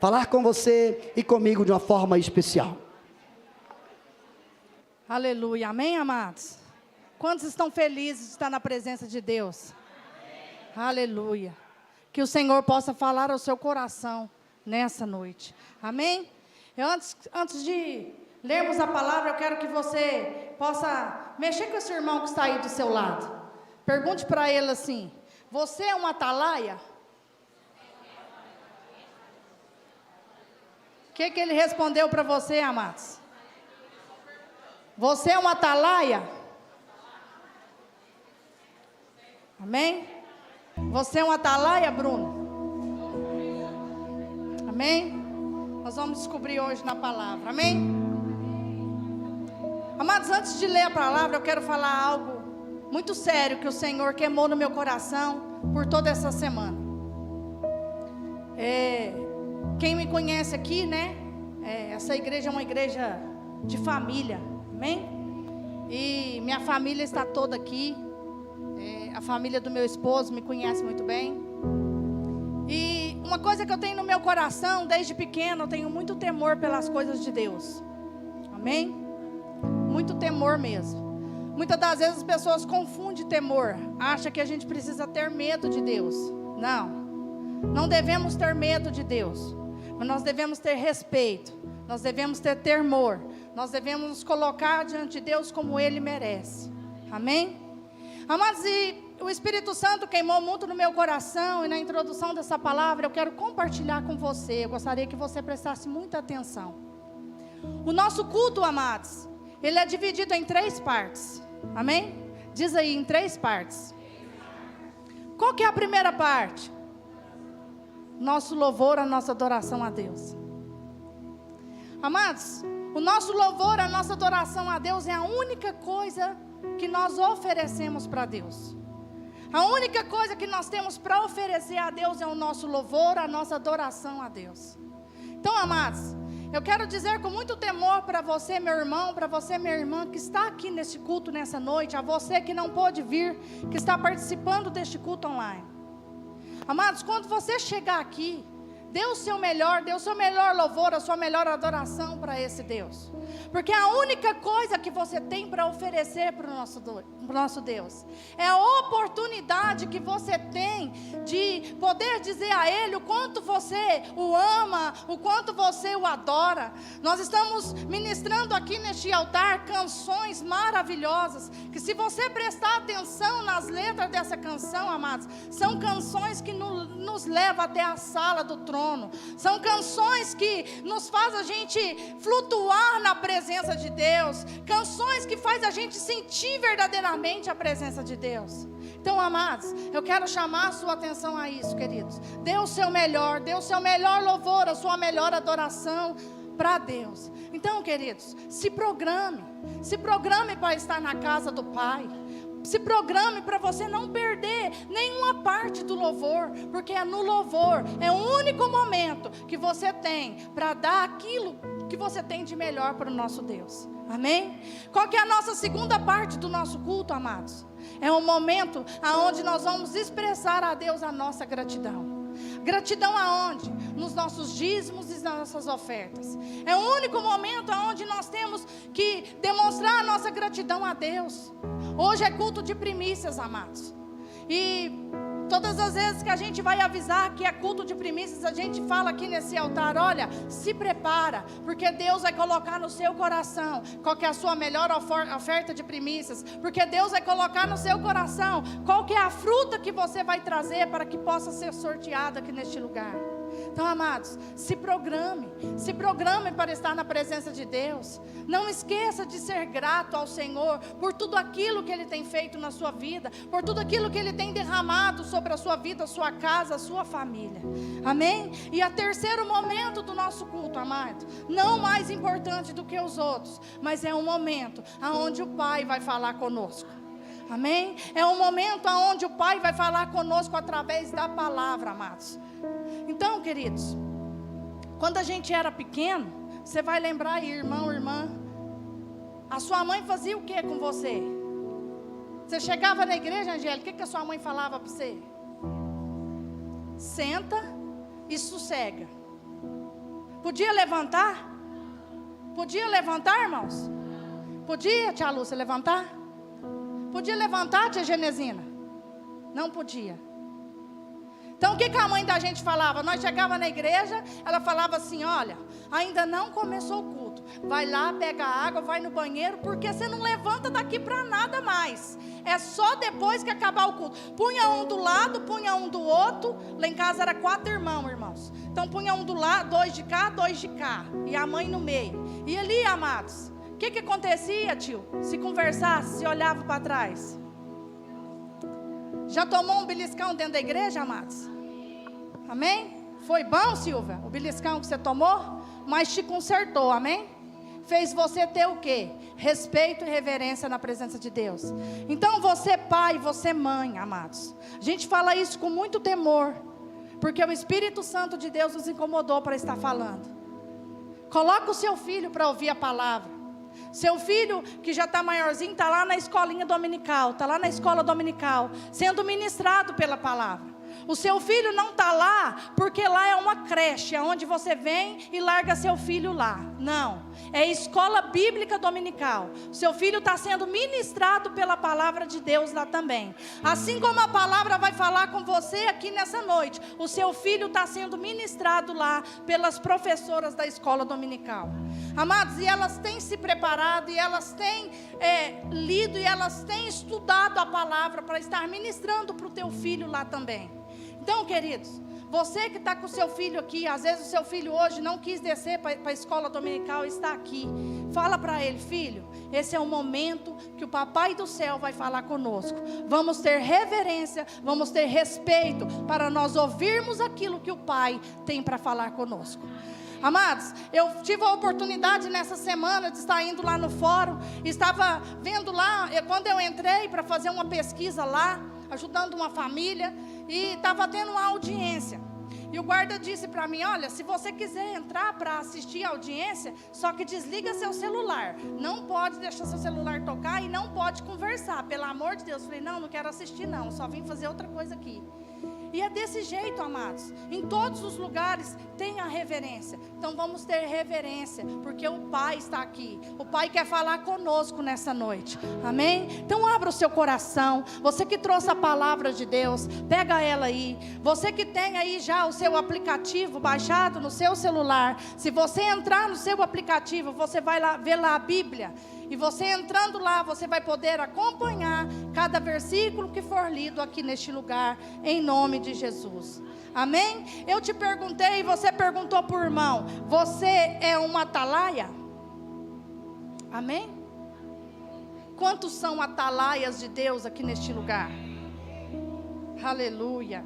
falar com você e comigo de uma forma especial. Aleluia, amém, amados? Quantos estão felizes de estar na presença de Deus? Amém. Aleluia. Que o Senhor possa falar ao seu coração nessa noite, amém? Antes de lermos a palavra, eu quero que você possa mexer com esse irmão que está aí do seu lado. Pergunte para ele assim: você é uma atalaia? O que ele respondeu para você, amados? Você é uma atalaia? Amém? Você é uma atalaia, Bruno? Amém? Nós vamos descobrir hoje na palavra, amém? Amados, antes de ler a palavra, eu quero falar algo muito sério que o Senhor queimou no meu coração por toda essa semana. Quem me conhece aqui, né? Essa igreja é uma igreja de família, amém? E minha família está toda aqui. A família do meu esposo me conhece muito bem. E uma coisa que eu tenho no meu coração, desde pequeno, eu tenho muito temor pelas coisas de Deus. Amém? Muito temor mesmo. Muitas das vezes as pessoas confundem temor. Acham que a gente precisa ter medo de Deus. Não. Não devemos ter medo de Deus. Mas nós devemos ter respeito. Nós devemos ter temor. Nós devemos nos colocar diante de Deus como Ele merece. Amém? Amados, e o Espírito Santo queimou muito no meu coração. E na introdução dessa palavra eu quero compartilhar com você. Eu gostaria que você prestasse muita atenção. O nosso culto, amados, ele é dividido em 3 partes. Amém? Diz aí, em 3 partes. Qual que é a primeira parte? Nosso louvor, a nossa adoração a Deus. Amados, o nosso louvor, a nossa adoração a Deus é a única coisa que nós oferecemos para Deus. A única coisa que nós temos para oferecer a Deus é o nosso louvor, a nossa adoração a Deus. Então, amados, eu quero dizer com muito temor para você, meu irmão, para você, minha irmã, que está aqui neste culto nessa noite, a você que não pôde vir, que está participando deste culto online. Amados, quando você chegar aqui, dê o seu melhor louvor, a sua melhor adoração para esse Deus. Porque a única coisa que você tem para oferecer para o nosso Deus é a oportunidade que você tem de poder dizer a Ele o quanto você o ama, o quanto você o adora. Nós estamos ministrando aqui neste altar canções maravilhosas, que se você prestar atenção nas letras dessa canção, amados, são canções que nos levam até a sala do trono. São canções que nos fazem a gente flutuar na presença de Deus. Canções que fazem a gente sentir verdadeiramente a presença de Deus. Então, amados, eu quero chamar a sua atenção a isso, queridos. Dê o seu melhor louvor, a sua melhor adoração para Deus. Então, queridos, se programe para estar na casa do Pai. Se programe para você não perder nenhuma parte do louvor, porque é no louvor, é o único momento que você tem para dar aquilo que você tem de melhor para o nosso Deus. Amém? Qual que é a nossa segunda parte do nosso culto, amados? É um momento onde nós vamos expressar a Deus a nossa gratidão. Gratidão aonde? Nos nossos dízimos e nas nossas ofertas. É o único momento onde nós temos que demonstrar a nossa gratidão a Deus. Hoje é culto de primícias, amados. E todas as vezes que a gente vai avisar que é culto de primícias, a gente fala aqui nesse altar: olha, se prepara, porque Deus vai colocar no seu coração qual que é a sua melhor oferta de primícias, porque Deus vai colocar no seu coração qual que é a fruta que você vai trazer para que possa ser sorteada aqui neste lugar. Então, amados, se programe para estar na presença de Deus. Não esqueça de ser grato ao Senhor por tudo aquilo que Ele tem feito na sua vida, por tudo aquilo que Ele tem derramado sobre a sua vida, a sua casa, a sua família. Amém? E o terceiro momento do nosso culto, amado, não mais importante do que os outros, mas é um momento onde o Pai vai falar conosco. Amém? É um momento onde o Pai vai falar conosco através da palavra, amados. Então, queridos, quando a gente era pequeno, você vai lembrar aí, irmão, irmã, a sua mãe fazia o que com você? Você chegava na igreja, Angélica, o que a sua mãe falava para você? Senta e sossega. Podia levantar? Podia levantar, irmãos? Podia, tia Lúcia, levantar? Podia levantar, tia Genesina? Não podia. Então o que a mãe da gente falava? Nós chegava na igreja, ela falava assim: olha, ainda não começou o culto, vai lá, pega a água, vai no banheiro, porque você não levanta daqui para nada mais, é só depois que acabar o culto. Punha um do lado, punha um do outro. Lá em casa era 4 irmãos, então punha um do lado, 2 de cá, 2 de cá, e a mãe no meio. E ali, amados, o que acontecia, tio? Se conversasse, se olhava para trás. Já tomou um beliscão dentro da igreja, amados? Amém? Foi bom, Silvia, o beliscão que você tomou? Mas te consertou, amém? Fez você ter o quê? Respeito e reverência na presença de Deus. Então você pai, você mãe, amados, a gente fala isso com muito temor, porque o Espírito Santo de Deus nos incomodou para estar falando. Coloca o seu filho para ouvir a palavra. Seu filho que já está maiorzinho, está lá na escolinha dominical, está lá na escola dominical, sendo ministrado pela palavra. O seu filho não está lá porque lá é uma creche, onde você vem e larga seu filho lá. Não, é escola bíblica dominical. O seu filho está sendo ministrado pela palavra de Deus lá também. Assim como a palavra vai falar com você aqui nessa noite, o seu filho está sendo ministrado lá pelas professoras da escola dominical. Amados, e elas têm se preparado, e elas têm lido, e elas têm estudado a palavra para estar ministrando para o teu filho lá também. Então, queridos, você que está com o seu filho aqui, às vezes o seu filho hoje não quis descer para a escola dominical e está aqui. Fala para ele: filho, esse é o momento que o Papai do céu vai falar conosco. Vamos ter reverência, vamos ter respeito para nós ouvirmos aquilo que o Pai tem para falar conosco. Amados, eu tive a oportunidade nessa semana de estar indo lá no fórum. Estava vendo lá, quando eu entrei para fazer uma pesquisa lá, ajudando uma família, e estava tendo uma audiência. E o guarda disse para mim: olha, se você quiser entrar para assistir a audiência, só que desliga seu celular. Não pode deixar seu celular tocar e não pode conversar, pelo amor de Deus. Eu falei: não quero assistir não, só vim fazer outra coisa aqui. E é desse jeito, amados. Em todos os lugares tem a reverência. Então vamos ter reverência, porque o Pai está aqui. O Pai quer falar conosco nessa noite. Amém? Então abra o seu coração. Você que trouxe a palavra de Deus, pega ela aí. Você que tem aí já o seu aplicativo baixado no seu celular, se você entrar no seu aplicativo, você vai lá ver lá a Bíblia. E você entrando lá, você vai poder acompanhar cada versículo que for lido aqui neste lugar, em nome de Jesus. Amém? Eu te perguntei, e você perguntou para o irmão: você é uma atalaia? Amém? Quantos são atalaias de Deus aqui neste lugar? Aleluia.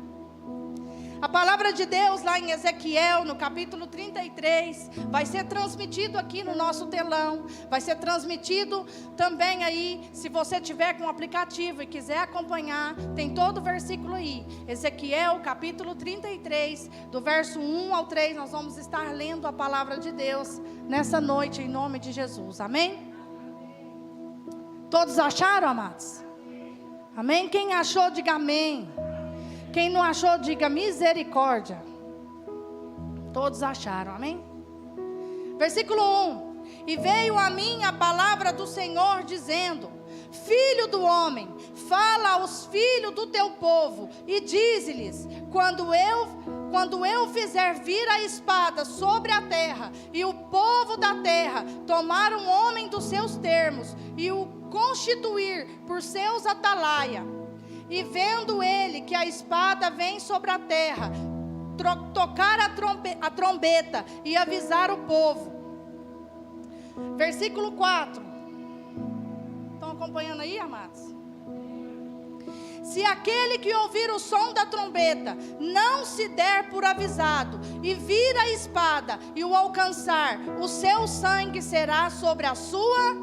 A palavra de Deus lá em Ezequiel, no capítulo 33, vai ser transmitido aqui no nosso telão, vai ser transmitido também aí, se você tiver com o aplicativo e quiser acompanhar, tem todo o versículo aí. Ezequiel, capítulo 33, do verso 1 ao 3, nós vamos estar lendo a palavra de Deus nessa noite, em nome de Jesus, amém? Todos acharam, amados? Amém? Quem achou, diga amém. Quem não achou, diga misericórdia. Todos acharam, amém? Versículo 1: E veio a mim a palavra do Senhor dizendo: Filho do homem, fala aos filhos do teu povo e dize-lhes: quando eu fizer vir a espada sobre a terra, e o povo da terra tomar um homem dos seus termos e o constituir por seus atalaia, e vendo ele que a espada vem sobre a terra, tocar a trombeta e avisar o povo. Versículo 4. Estão acompanhando aí, amados? Se aquele que ouvir o som da trombeta não se der por avisado e vir a espada e o alcançar, o seu sangue será sobre a sua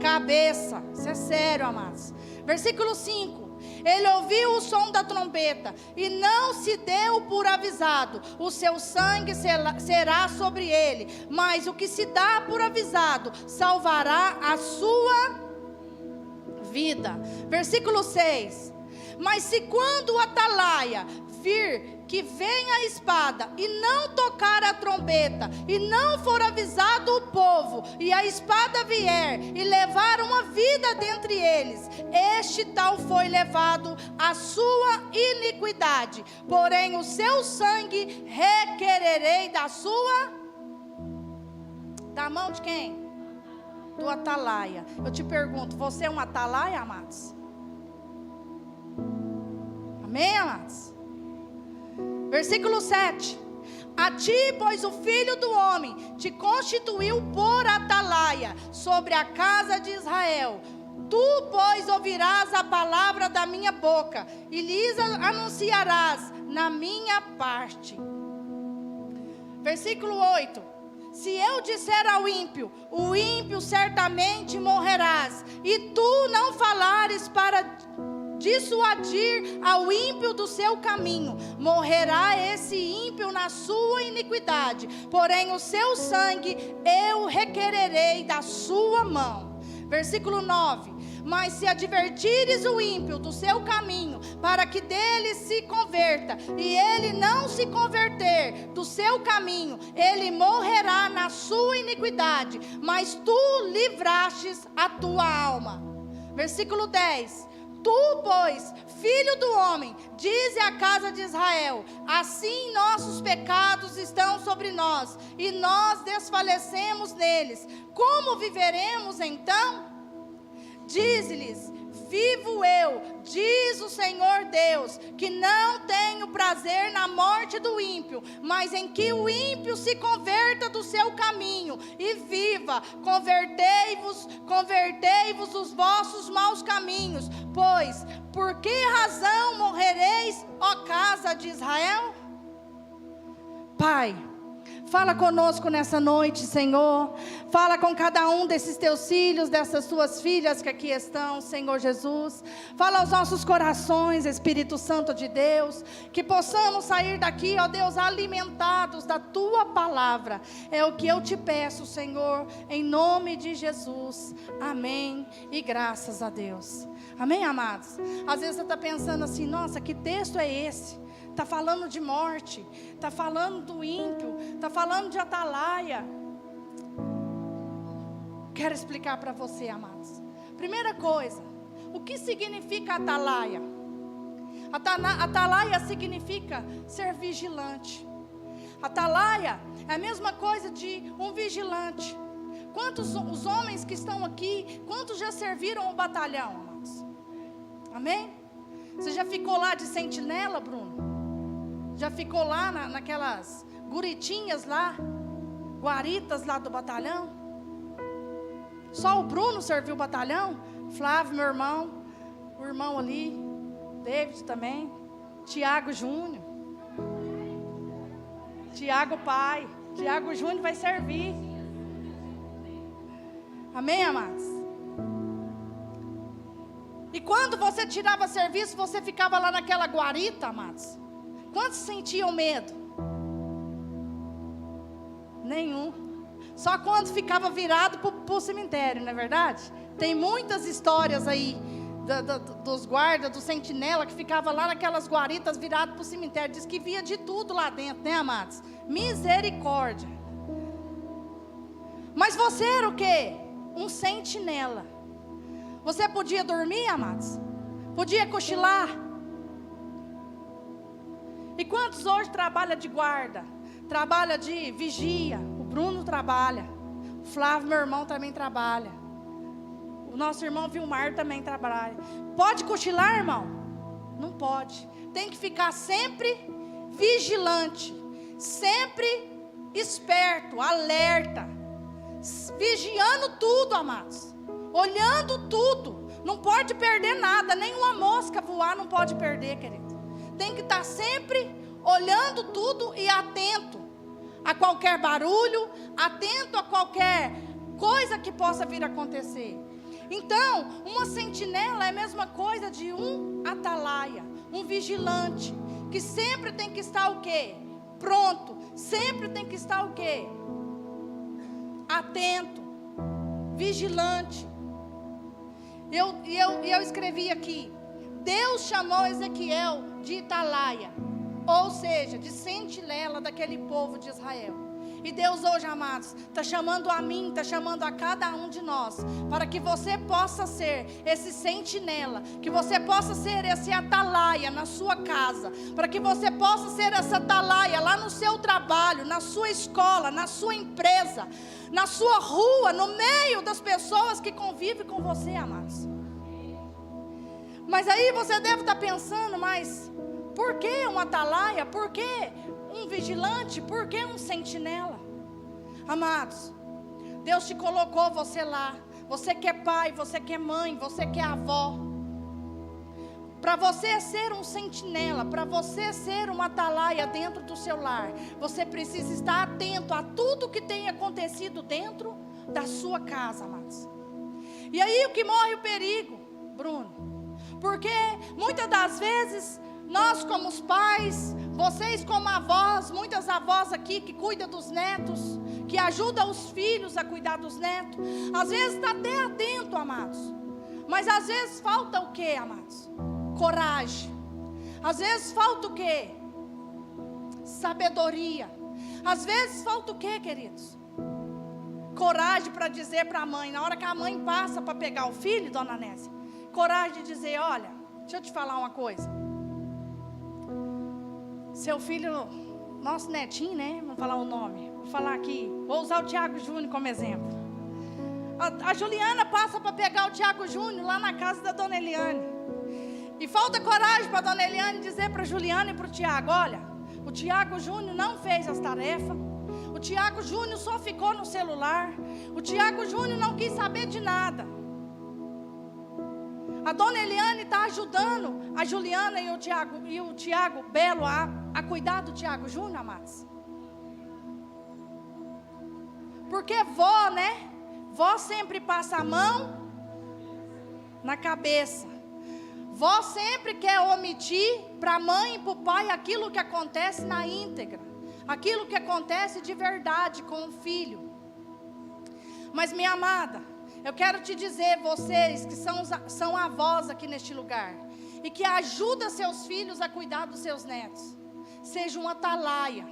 cabeça. Isso é sério, amados. Versículo 5. Ele ouviu o som da trombeta e não se deu por avisado, o seu sangue será sobre ele, mas o que se dá por avisado salvará a sua vida. Versículo 6. Mas se quando o atalaia vir que vem a espada, e não tocar a trombeta, e não for avisado o povo, e a espada vier, e levar uma vida dentre eles, este tal foi levado à sua iniquidade, porém o seu sangue requererei da mão de quem? Do atalaia. Eu te pergunto, você é um atalaia, amados? Amém, amados? Versículo 7. A ti, pois, o Filho do Homem te constituiu por atalaia sobre a casa de Israel. Tu, pois, ouvirás a palavra da minha boca, e lhes anunciarás na minha parte. Versículo 8. Se eu disser ao ímpio, o ímpio certamente morrerás, e tu não falares para dissuadir ao ímpio do seu caminho, morrerá esse ímpio na sua iniquidade, porém o seu sangue eu requererei da sua mão. Versículo 9. Mas se advertires o ímpio do seu caminho, para que dele se converta, e ele não se converter do seu caminho, ele morrerá na sua iniquidade, mas tu livrastes a tua alma. Versículo 10. Tu, pois, filho do homem, dize à casa de Israel, assim nossos pecados estão sobre nós, e nós desfalecemos neles. Como viveremos então? Dize-lhes, vivo eu, diz o Senhor Deus, que não tenho prazer na morte do ímpio, mas em que o ímpio se converta do seu caminho e viva. Convertei-vos os vossos maus caminhos, pois, por que razão morrereis, ó casa de Israel? Pai, fala conosco nessa noite, Senhor. Fala com cada um desses teus filhos, dessas tuas filhas que aqui estão, Senhor Jesus. Fala aos nossos corações, Espírito Santo de Deus, que possamos sair daqui, ó Deus, alimentados da tua palavra. É o que eu te peço, Senhor, em nome de Jesus. Amém e graças a Deus. Amém, amados? Às vezes você está pensando assim, nossa, que texto é esse? Está falando de morte, está falando do ímpio, está falando de atalaia. Quero explicar para você, amados. Primeira coisa, o que significa atalaia? Atalaia significa ser vigilante. Atalaia é a mesma coisa de um vigilante. Quantos os homens que estão aqui, quantos já serviram o batalhão, amados? Amém? Você já ficou lá de sentinela, Bruno? Já ficou lá naquelas guritinhas lá, guaritas lá do batalhão? Só o Bruno serviu o batalhão? Flávio, meu irmão, o irmão ali, David também, Tiago Júnior, Tiago pai, Tiago Júnior vai servir. Amém, amados? E quando você tirava serviço, você ficava lá naquela guarita, amados? Quantos sentiam medo? Nenhum. Só quando ficava virado para o cemitério, não é verdade? Tem muitas histórias aí dos guardas, do sentinela, que ficava lá naquelas guaritas virado para o cemitério. Diz que via de tudo lá dentro, né, amados? Misericórdia. Mas você era o quê? Um sentinela. Você podia dormir, amados? Podia cochilar? E quantos hoje trabalham de guarda? Trabalha de vigia? O Bruno trabalha. O Flávio, meu irmão, também trabalha. O nosso irmão Vilmar também trabalha. Pode cochilar, irmão? Não pode. Tem que ficar sempre vigilante. Sempre esperto, alerta. Vigiando tudo, amados. Olhando tudo. Não pode perder nada. Nem uma mosca voar não pode perder, querido. Tem que estar sempre olhando tudo e atento a qualquer barulho, atento a qualquer coisa que possa vir a acontecer. Então, uma sentinela é a mesma coisa de um atalaia, um vigilante, que sempre tem que estar o quê? Pronto, sempre tem que estar o quê? Atento, vigilante. Eu escrevi aqui, Deus chamou Ezequiel de atalaia. ou seja, de sentinela daquele povo de Israel. E Deus hoje, amados, está chamando a mim, está chamando a cada um de nós, para que você possa ser esse sentinela, que você possa ser esse atalaia na sua casa, para que você possa ser essa atalaia lá no seu trabalho, na sua escola, na sua empresa, na sua rua, no meio das pessoas que convivem com você, amados. Mas aí você deve estar pensando, mas por que um atalaia? Por que um vigilante? Por que um sentinela? Amados, Deus te colocou você lá. Você que é pai, você que é mãe, você que é avó. Para você ser um sentinela, para você ser uma atalaia dentro do seu lar, você precisa estar atento a tudo que tem acontecido dentro da sua casa, amados. E aí o que morre o perigo, Bruno? Porque muitas das vezes nós como os pais, vocês como avós, muitas avós aqui que cuidam dos netos, que ajudam os filhos a cuidar dos netos, às vezes está até atento, amados, mas às vezes falta o que, amados? Coragem. Às vezes falta o que? Sabedoria. Às vezes falta o que, queridos? Coragem para dizer para a mãe, na hora que a mãe passa para pegar o filho, dona Nésia, coragem de dizer, olha, deixa eu te falar uma coisa. Seu filho, nosso netinho, né? Vamos falar o nome. Vou falar aqui. Vou usar o Tiago Júnior como exemplo. A Juliana passa para pegar o Tiago Júnior lá na casa da dona Eliane. E falta coragem para a dona Eliane dizer para a Juliana e para o Tiago: olha, o Tiago Júnior não fez as tarefas. O Tiago Júnior só ficou no celular. O Tiago Júnior não quis saber de nada. A dona Eliane está ajudando a Juliana e o Tiago Belo a cuidar do Tiago Júnior, amados. Porque vó, né? Vó sempre passa a mão na cabeça. Vó sempre quer omitir para a mãe e para o pai aquilo que acontece na íntegra. Aquilo que acontece de verdade com o filho. Mas minha amada, eu quero te dizer, vocês que são avós aqui neste lugar, e que ajudam seus filhos a cuidar dos seus netos, seja um atalaia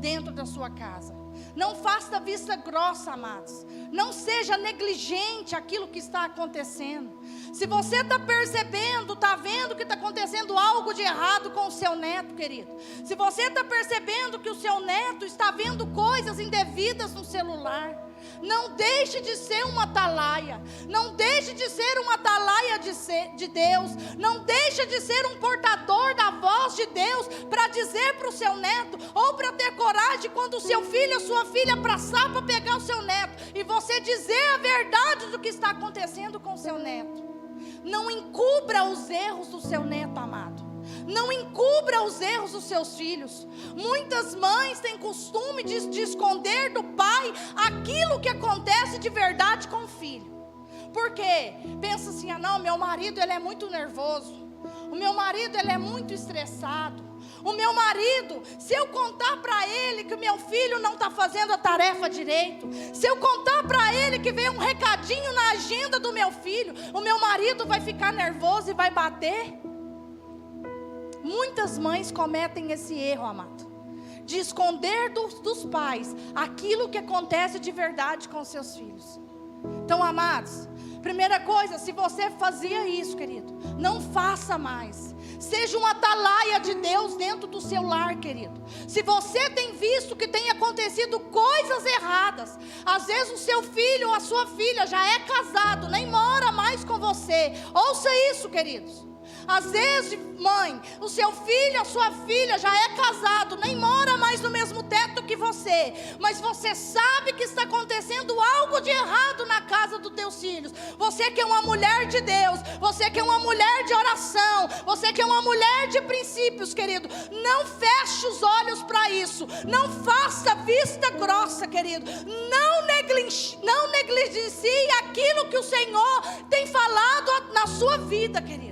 dentro da sua casa. Não faça vista grossa, amados. Não seja negligente aquilo que está acontecendo. Se você está percebendo, está vendo que está acontecendo algo de errado com o seu neto, querido. Se você está percebendo que o seu neto está vendo coisas indevidas no celular, não deixe de ser uma atalaia. Não deixe de ser uma atalaia de Deus. Não deixe de ser um portador da voz de Deus para dizer para o seu neto, ou para ter coragem quando o seu filho, a sua filha passar para pegar o seu neto, e você dizer a verdade do que está acontecendo com o seu neto. Não encubra os erros do seu neto, amado. Não encubra os erros dos seus filhos. Muitas mães têm costume de esconder do pai aquilo que acontece de verdade com o filho. Por quê? Pensa assim, não, meu marido ele é muito nervoso. O meu marido ele é muito estressado. O meu marido, se eu contar para ele que o meu filho não está fazendo a tarefa direito, se eu contar para ele que veio um recadinho na agenda do meu filho, o meu marido vai ficar nervoso e vai bater. Muitas mães cometem esse erro, amado, de esconder dos pais aquilo que acontece de verdade com seus filhos. Então, amados, primeira coisa, se você fazia isso, querido, não faça mais. Seja um atalaia de Deus dentro do seu lar, querido. Se você tem visto que tem acontecido coisas erradas, às vezes o seu filho ou a sua filha já é casado, nem mora mais com você. Ouça isso, queridos. Às vezes, mãe, o seu filho, a sua filha já é casado, nem mora mais no mesmo teto que você, mas você sabe que está acontecendo algo de errado na casa dos teus filhos. Você que é uma mulher de Deus, você que é uma mulher de oração, você que é uma mulher de princípios, querido, não feche os olhos para isso. Não faça vista grossa, querido. Não negligencie aquilo que o Senhor tem falado na sua vida, queridos.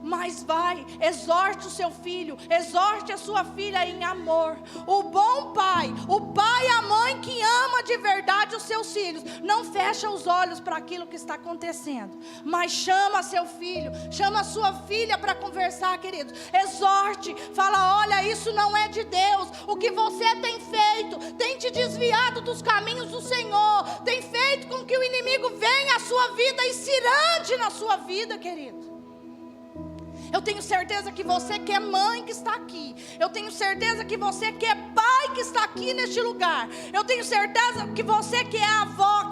Mas vai, exorte o seu filho, exorte a sua filha em amor. O bom pai, o pai e a mãe que ama ama de verdade os seus filhos, não fecha os olhos para aquilo que está acontecendo, mas chama seu filho, chama sua filha para conversar, queridos. Exorte, fala: olha, isso não é de Deus. O que você tem feito tem te desviado dos caminhos do Senhor, tem feito com que o inimigo venha à sua vida e se irade na sua vida, querido. Eu tenho certeza que você que é mãe que está aqui, eu tenho certeza que você que é pai que está aqui neste lugar, eu tenho certeza que você que é avó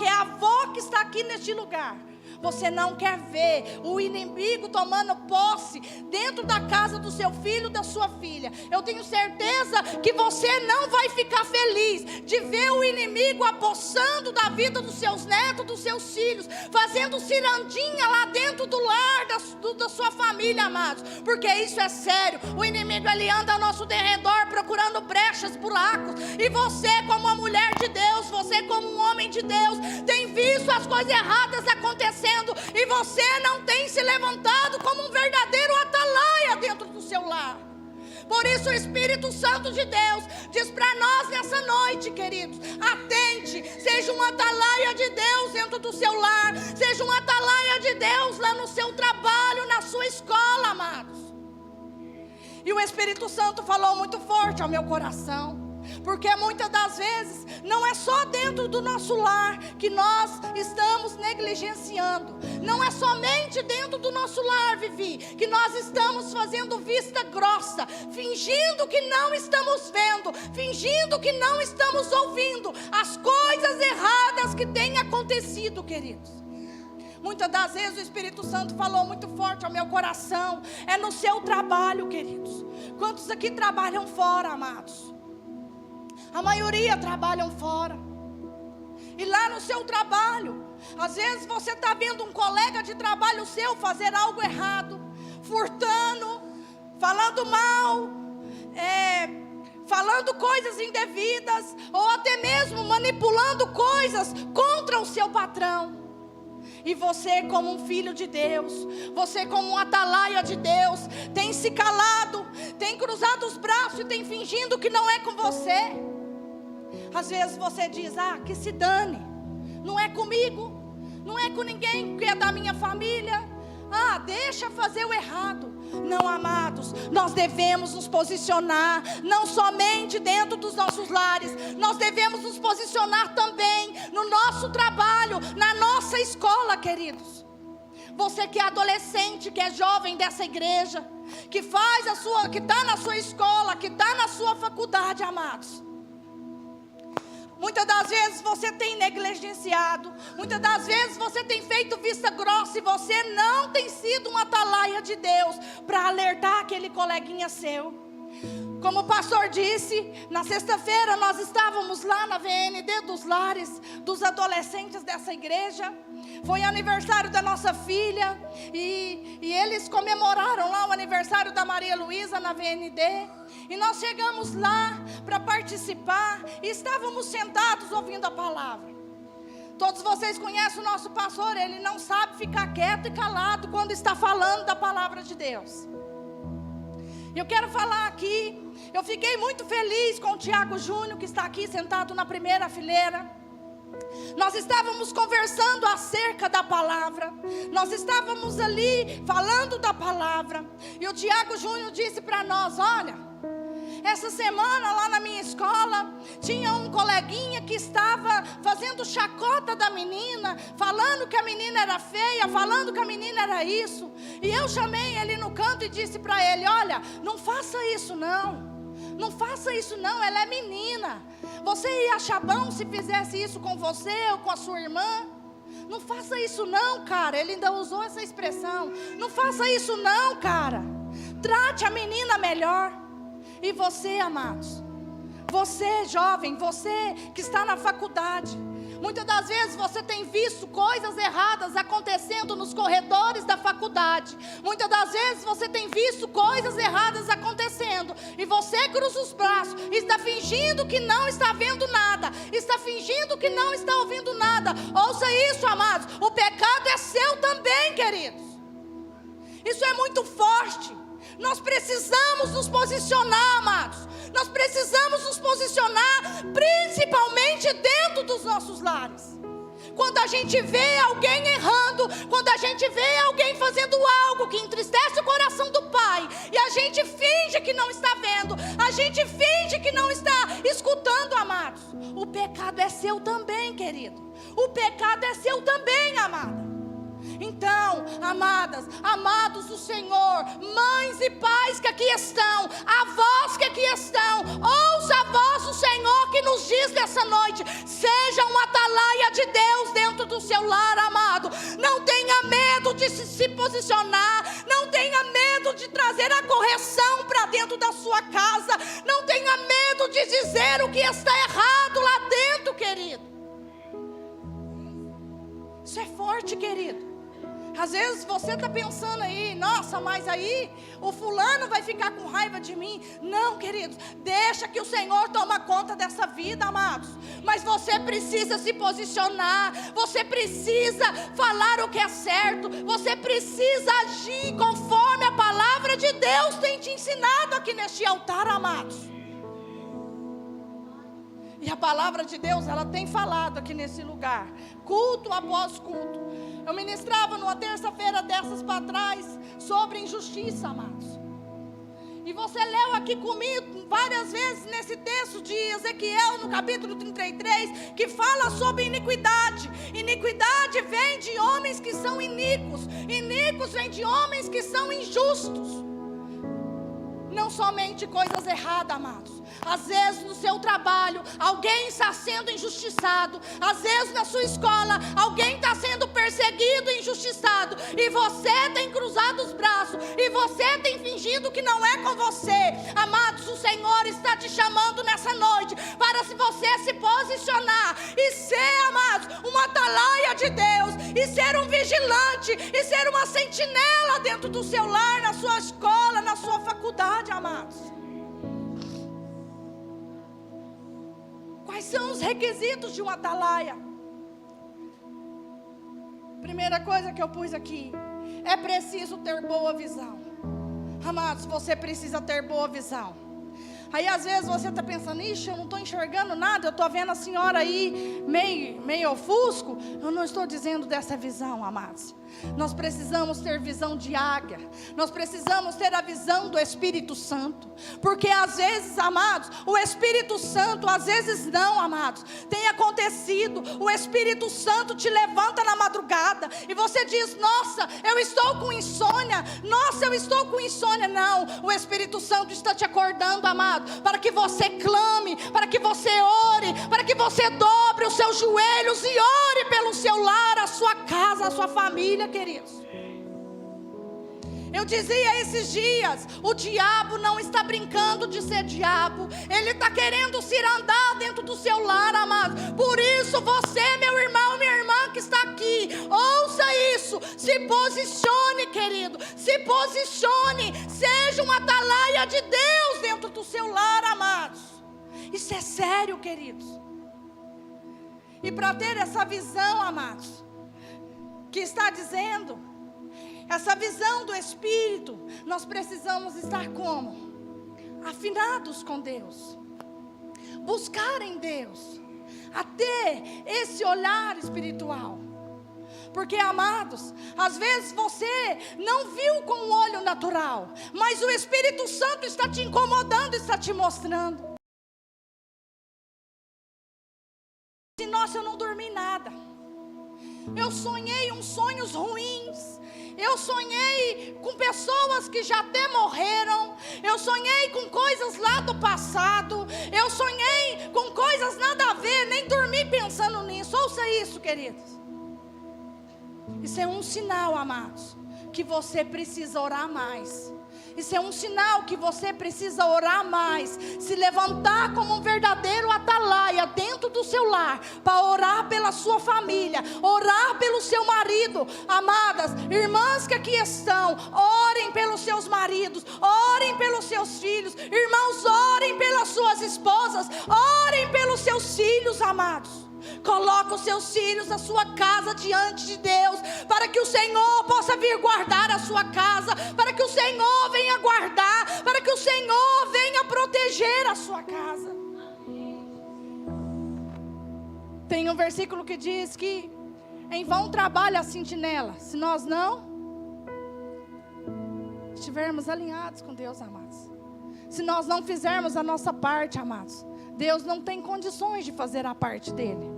que está aqui neste lugar, você não quer ver o inimigo tomando posse dentro da casa do seu filho, da sua filha. Eu tenho certeza que você não vai ficar feliz de ver o inimigo apossando da vida dos seus netos, dos seus filhos, fazendo cirandinha lá dentro do lar da sua família, amados. Porque isso é sério. O inimigo, ele anda ao nosso derredor procurando brechas, buracos. E você, como uma mulher de Deus, você como um homem de Deus, tem visto as coisas erradas acontecendo, e você não tem se levantado como um verdadeiro atalaia dentro do seu lar. Por isso o Espírito Santo de Deus diz para nós nessa noite, queridos: atente, seja um atalaia de Deus dentro do seu lar, seja um atalaia de Deus lá no seu trabalho, na sua escola, amados. E o Espírito Santo falou muito forte ao meu coração, porque muitas das vezes não é só dentro do nosso lar que nós estamos negligenciando. Não é somente dentro do nosso lar, Vivi, que nós estamos fazendo vista grossa, fingindo que não estamos vendo, fingindo que não estamos ouvindo as coisas erradas que têm acontecido, queridos. Muitas das vezes o Espírito Santo falou muito forte ao meu coração, é no seu trabalho, queridos. Quantos aqui trabalham fora, amados? A maioria trabalham fora. E lá no seu trabalho, às vezes você está vendo um colega de trabalho seu fazer algo errado, furtando, falando mal, falando coisas indevidas, ou até mesmo manipulando coisas contra o seu patrão. E você, como um filho de Deus, você como um atalaia de Deus, tem se calado, tem cruzado os braços e tem fingindo que não é com você. Às vezes você diz: que se dane, não é comigo, não é com ninguém que é da minha família, deixa fazer o errado. Não, amados, nós devemos nos posicionar, não somente dentro dos nossos lares, nós devemos nos posicionar também no nosso trabalho, na nossa escola, queridos. Você que é adolescente, que é jovem dessa igreja, que está na sua escola, que está na sua faculdade, amados. Muitas das vezes você tem negligenciado, muitas das vezes você tem feito vista grossa e você não tem sido um atalaia de Deus para alertar aquele coleguinha seu. Como o pastor disse, na sexta-feira nós estávamos lá na VND dos lares dos adolescentes dessa igreja. Foi aniversário da nossa filha e eles comemoraram lá o aniversário da Maria Luísa na VND. E nós chegamos lá para participar e estávamos sentados ouvindo a palavra. Todos vocês conhecem o nosso pastor, ele não sabe ficar quieto e calado quando está falando da palavra de Deus. Eu quero falar aqui, eu fiquei muito feliz com o Tiago Júnior, que está aqui sentado na primeira fileira. Nós estávamos conversando acerca da palavra, nós estávamos ali falando da palavra, e o Tiago Júnior disse para nós: olha, essa semana lá na minha escola tinha um coleguinha que estava fazendo chacota da menina, falando que a menina era feia, falando que a menina era isso. E eu chamei ele no canto e disse para ele: olha, não faça isso não. Não faça isso não, ela é menina. Você ia achar bom se fizesse isso com você ou com a sua irmã? Não faça isso não, cara. Ele ainda usou essa expressão. Não faça isso não, cara. Trate a menina melhor. E você, amados, você jovem, você que está na faculdade, muitas das vezes você tem visto coisas erradas acontecendo nos corredores da faculdade. Muitas das vezes você tem visto coisas erradas acontecendo e você cruza os braços e está fingindo que não está vendo nada, está fingindo que não está ouvindo nada. Ouça isso, amados, o pecado é seu também, queridos. Isso é muito forte. Nós precisamos nos posicionar, amados. Nós precisamos nos posicionar, principalmente dentro dos nossos lares. Quando a gente vê alguém errando, quando a gente vê alguém fazendo algo que entristece o coração do Pai, e a gente finge que não está vendo, a gente finge que não está escutando, amados, o pecado é seu também, querido. O pecado é seu também, amada. Então, amadas, amados do Senhor, mães e pais que aqui estão, avós que aqui estão, ouça a voz do Senhor que nos diz nessa noite: seja um atalaia de Deus dentro do seu lar, amado. Não tenha medo de se posicionar, não tenha medo de trazer a correção para dentro da sua casa, não tenha medo de dizer o que está errado lá dentro, querido. Isso é forte, querido. Às vezes você está pensando aí: nossa, mas aí o fulano vai ficar com raiva de mim. Não, queridos, deixa que o Senhor toma conta dessa vida, amados. Mas você precisa se posicionar, você precisa falar o que é certo, você precisa agir conforme a palavra de Deus tem te ensinado aqui neste altar, amados. E a palavra de Deus, ela tem falado aqui nesse lugar, culto após culto. Eu ministrava numa terça-feira dessas para trás sobre injustiça, amados. E você leu aqui comigo várias vezes nesse texto de Ezequiel, no capítulo 33, que fala sobre iniquidade. Iniquidade vem de homens que são iníquos. Iníquos vem de homens que são injustos. Não somente coisas erradas, amados. Às vezes no seu trabalho alguém está sendo injustiçado. Às vezes na sua escola alguém está sendo perseguido e injustiçado, e você tem cruzado os braços, e você tem fingido que não é com você. Amados, o Senhor está te chamando nessa noite para você se posicionar e ser, amados, uma atalaia de Deus, e ser um vigilante, e ser uma sentinela dentro do seu lar, na sua escola, na sua faculdade, amados. Quais são os requisitos de uma atalaia? Primeira coisa que eu pus aqui: é preciso ter boa visão. Amados, você precisa ter boa visão. Aí às vezes você está pensando: ixi, eu não estou enxergando nada, eu estou vendo a senhora aí meio ofusco. Eu não estou dizendo dessa visão, amados. Nós precisamos ter visão de águia. Nós precisamos ter a visão do Espírito Santo. Porque às vezes, amados, o Espírito Santo, às vezes não, amados, tem acontecido, o Espírito Santo te levanta na madrugada e você diz: nossa, eu estou com insônia. Nossa, eu estou com insônia. Não, o Espírito Santo está te acordando, amado, para que você clame, para que você ore, para que você dobre os seus joelhos e ore pelo seu lar, a sua casa, a sua família, queridos. Eu dizia esses dias: o diabo não está brincando de ser diabo, ele está querendo se andar dentro do seu lar, amado. Por isso você, meu irmão, minha irmã que está aqui, ouça isso, se posicione, querido, se posicione, seja uma atalaia de Deus dentro do seu lar, amados. Isso é sério, queridos. E para ter essa visão, amados, que está dizendo, essa visão do Espírito, nós precisamos estar como? Afinados com Deus, buscar em Deus, a ter esse olhar espiritual. Porque, amados, às vezes você não viu com o olho natural, mas o Espírito Santo está te incomodando, está te mostrando. Nossa, eu não dormi nada, eu sonhei uns sonhos ruins, eu sonhei com pessoas que já até morreram, eu sonhei com coisas lá do passado, eu sonhei com coisas nada a ver, nem dormi pensando nisso. Ouça isso, queridos. Isso é um sinal, amados, que você precisa orar mais. Isso é um sinal que você precisa orar mais, se levantar como um verdadeiro atalaia dentro do seu lar, para orar pela sua família, orar pelo seu marido. Amadas, irmãs que aqui estão, orem pelos seus maridos, orem pelos seus filhos. Irmãos, orem pelas suas esposas, orem pelos seus filhos, amados. Coloca os seus filhos, a sua casa diante de Deus, para que o Senhor possa vir guardar a sua casa, para que o Senhor venha guardar, para que o Senhor venha proteger a sua casa. Tem um versículo que diz que em vão trabalha a sentinela, se nós não estivermos alinhados com Deus, amados. Se nós não fizermos a nossa parte, amados, Deus não tem condições de fazer a parte dele.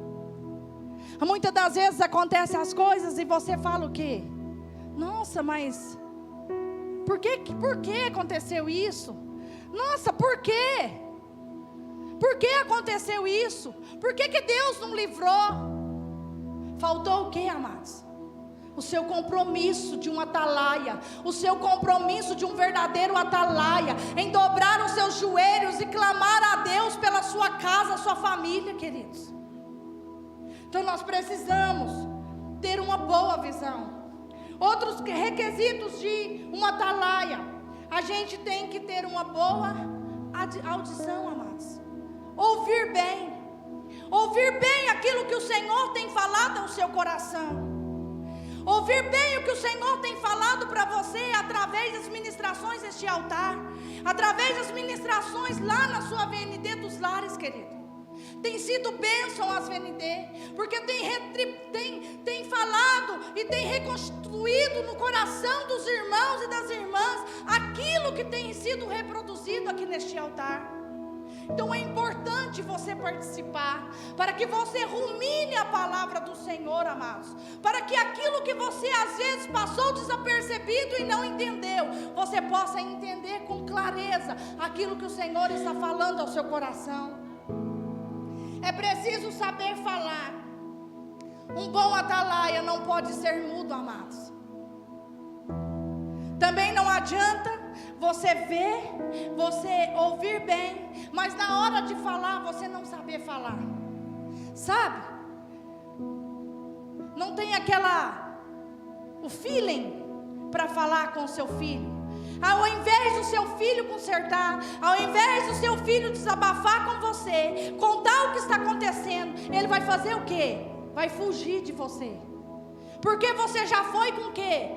Muitas das vezes acontecem as coisas e você fala o quê? Nossa, mas por que aconteceu isso? Nossa, por quê? Por que aconteceu isso? Por que Deus não livrou? Faltou o quê, amados? O seu compromisso de um atalaia, o seu compromisso de um verdadeiro atalaia, em dobrar os seus joelhos e clamar a Deus pela sua casa, sua família, queridos. Então nós precisamos ter uma boa visão. Outros requisitos de um atalaia: a gente tem que ter uma boa audição, amados. Ouvir bem aquilo que o Senhor tem falado ao seu coração. Ouvir bem o que o Senhor tem falado para você através das ministrações deste altar, através das ministrações lá na sua VND dos lares, querido. Tem sido bênção as VND, porque tem falado e tem reconstruído no coração dos irmãos e das irmãs aquilo que tem sido reproduzido aqui neste altar. Então é importante você participar, para que você rumine a palavra do Senhor, amados, para que aquilo que você às vezes passou desapercebido e não entendeu, você possa entender com clareza aquilo que o Senhor está falando ao seu coração. É preciso saber falar. Um bom atalaia não pode ser mudo, amados. Também não adianta você ver, você ouvir bem, mas na hora de falar você não saber falar. Sabe? Não tem o feeling para falar com o seu filho. Ao invés do seu filho consertar, ao invés do seu filho desabafar com você, contar o que está acontecendo, ele vai fazer o quê? Vai fugir de você. Porque você já foi com o quê?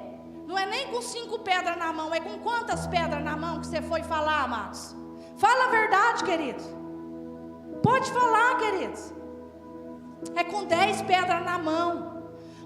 Não é nem com 5 pedras na mão, é com quantas pedras na mão que você foi falar, amados? Fala a verdade, queridos. Pode falar, queridos. É com 10 pedras na mão.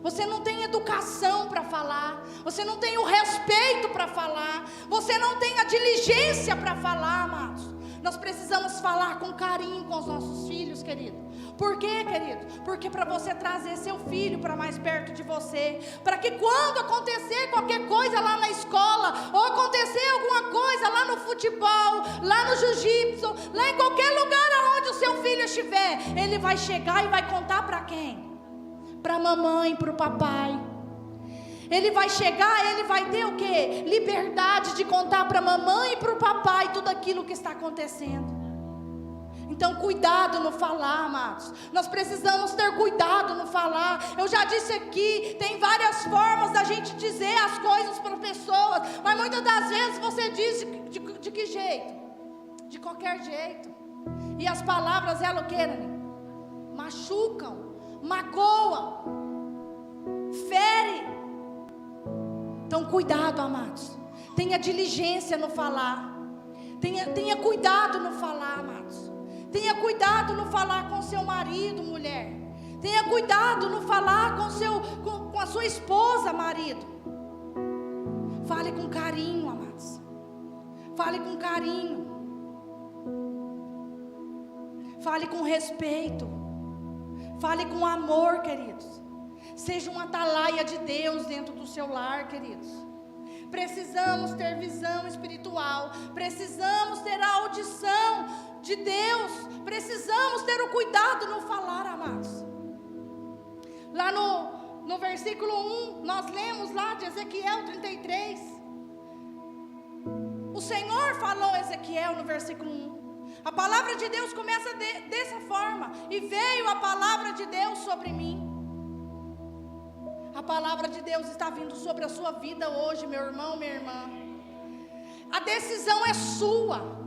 Você não tem educação para falar, você não tem o respeito para falar, você não tem a diligência para falar, amados. Nós precisamos falar com carinho com os nossos filhos, querido. Por quê, querido? Porque para você trazer seu filho para mais perto de você, para que quando acontecer qualquer coisa lá na escola, ou acontecer alguma coisa lá no futebol, lá no jiu-jitsu, lá em qualquer lugar onde o seu filho estiver, ele vai chegar e vai contar para quem? Para a mamãe, para o papai. Ele vai chegar, ele vai ter o quê? Liberdade de contar para a mamãe e para o papai tudo aquilo que está acontecendo. Então cuidado no falar, amados. Nós precisamos ter cuidado no falar. Eu já disse aqui, tem várias formas da gente dizer as coisas para pessoas, mas muitas das vezes você diz de que jeito? De qualquer jeito. E as palavras, elas o que, machucam, magoa, fere. Então cuidado, amados. Tenha diligência no falar. Tenha cuidado no falar, amados. Tenha cuidado no falar com seu marido, mulher. Tenha cuidado no falar com a sua esposa, marido. Fale com carinho, amados. Fale com carinho. Fale com respeito. Fale com amor, queridos. Seja um atalaia de Deus dentro do seu lar, queridos. Precisamos ter visão espiritual. Precisamos ter a audição de Deus. Precisamos ter o cuidado no falar, amados. Lá no versículo 1, nós lemos lá de Ezequiel 33. O Senhor falou a Ezequiel no versículo 1. A palavra de Deus começa dessa forma: e veio a palavra de Deus sobre mim. A palavra de Deus está vindo sobre a sua vida hoje, meu irmão, minha irmã. A decisão é sua.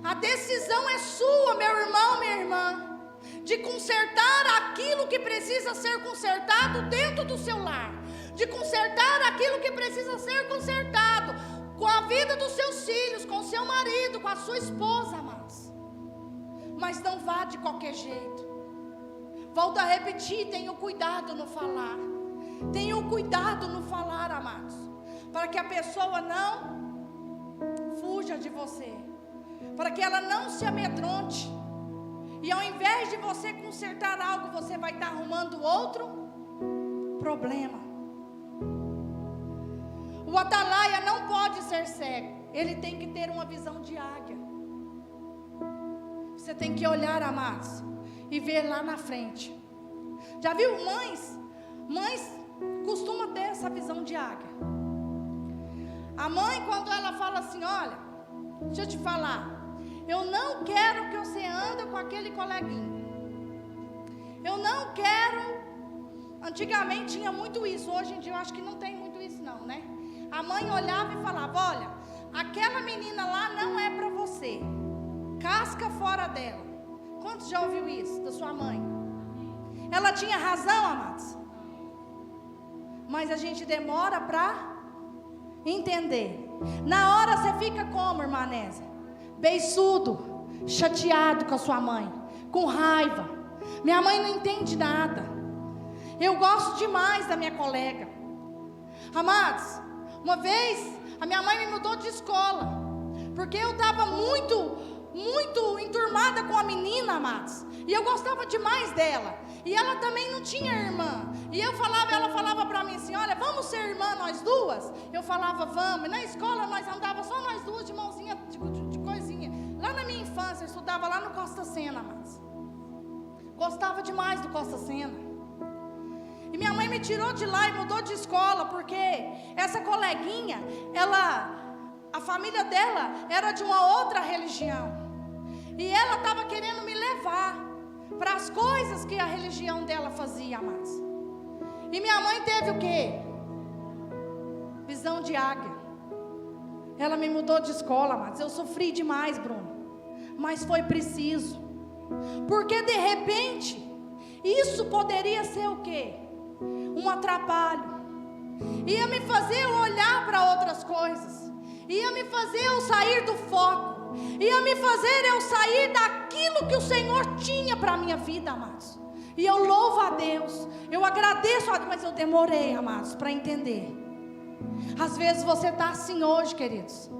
A decisão é sua, meu irmão, minha irmã, de consertar aquilo que precisa ser consertado dentro do seu lar, de consertar aquilo que precisa ser consertado com a vida dos seus filhos, com o seu marido, com a sua esposa, amados. Mas não vá de qualquer jeito. Volto a repetir, tenha cuidado no falar. Tenha cuidado no falar, amados, para que a pessoa não fuja de você, para que ela não se amedronte. E ao invés de você consertar algo, você vai estar arrumando outro problema. O atalaia não pode ser cego, ele tem que ter uma visão de águia. Você tem que olhar, amados, e ver lá na frente. Já viu mães costumam ter essa visão de águia. A mãe, quando ela fala assim, olha, deixa eu te falar, eu não quero que você ande com aquele coleguinha. Eu não quero. Antigamente tinha muito isso, hoje em dia eu acho que não tem muito isso não, né? A mãe olhava e falava, olha, aquela menina lá não é para você. Casca fora dela. Quantos já ouviu isso da sua mãe? Ela tinha razão, amados. Mas a gente demora para entender. Na hora você fica como, irmã Nésia? Beiçudo, chateado com a sua mãe, com raiva. Minha mãe não entende nada. Eu gosto demais da minha colega. Amados, uma vez a minha mãe me mudou de escola, porque eu estava muito enturmada com a menina, amados, e eu gostava demais dela, e ela também não tinha irmã, e ela falava para mim assim, olha, vamos ser irmã nós duas? Eu falava, vamos. E na escola nós andava só nós duas de mãozinha, de coisinha. Lá na minha infância, eu estudava lá no Costa Sena, amados, gostava demais do Costa Sena. E minha mãe me tirou de lá e mudou de escola, porque essa coleguinha, a família dela era de uma outra religião. E ela estava querendo me levar para as coisas que a religião dela fazia, amados. E minha mãe teve o quê? Visão de águia. Ela me mudou de escola, amados. Eu sofri demais, Bruno. Mas foi preciso. Porque de repente, isso poderia ser o quê? Um atrapalho. Ia me fazer eu olhar para outras coisas. Ia me fazer eu sair do foco. Ia me fazer eu sair daquilo que o Senhor tinha para a minha vida, amados. E eu louvo a Deus. Eu agradeço a Deus, mas eu demorei, amados, para entender. Às vezes você está assim hoje, queridos.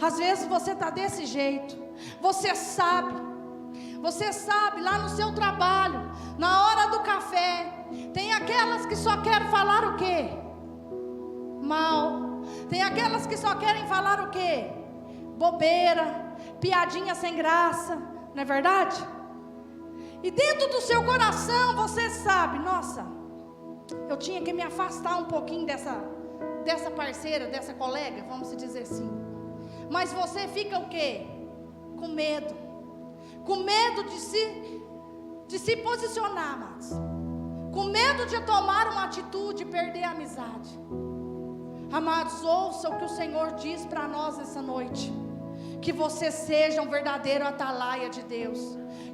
Às vezes você está desse jeito. Você sabe lá no seu trabalho, na hora do café, tem aquelas que só querem falar o quê? Mal. Tem aquelas que só querem falar o quê? Bobeira, piadinha sem graça, não é verdade? E dentro do seu coração você sabe, nossa, eu tinha que me afastar um pouquinho dessa parceira, dessa colega, vamos dizer assim. Mas você fica o quê? Com medo. Com medo de se posicionar, amados. Com medo de tomar uma atitude e perder a amizade. Amados, ouça o que o Senhor diz para nós essa noite. Que você seja um verdadeiro atalaia de Deus.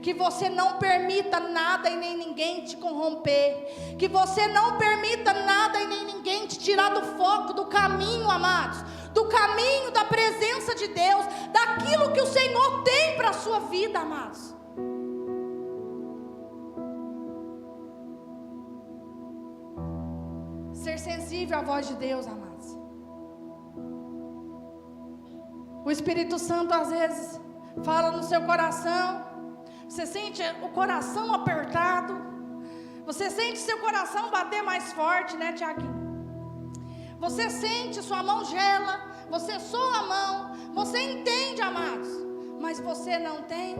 Que você não permita nada e nem ninguém te corromper. Que você não permita nada e nem ninguém te tirar do foco, do caminho, amados. Do caminho da presença de Deus. Daquilo que o Senhor tem para a sua vida, amados. Ser sensível à voz de Deus, amados. O Espírito Santo às vezes fala no seu coração. Você sente o coração apertado. Você sente seu coração bater mais forte, né, Tiaguinho? Você sente sua mão gela. Você soa a mão. Você entende, amados. Mas você não tem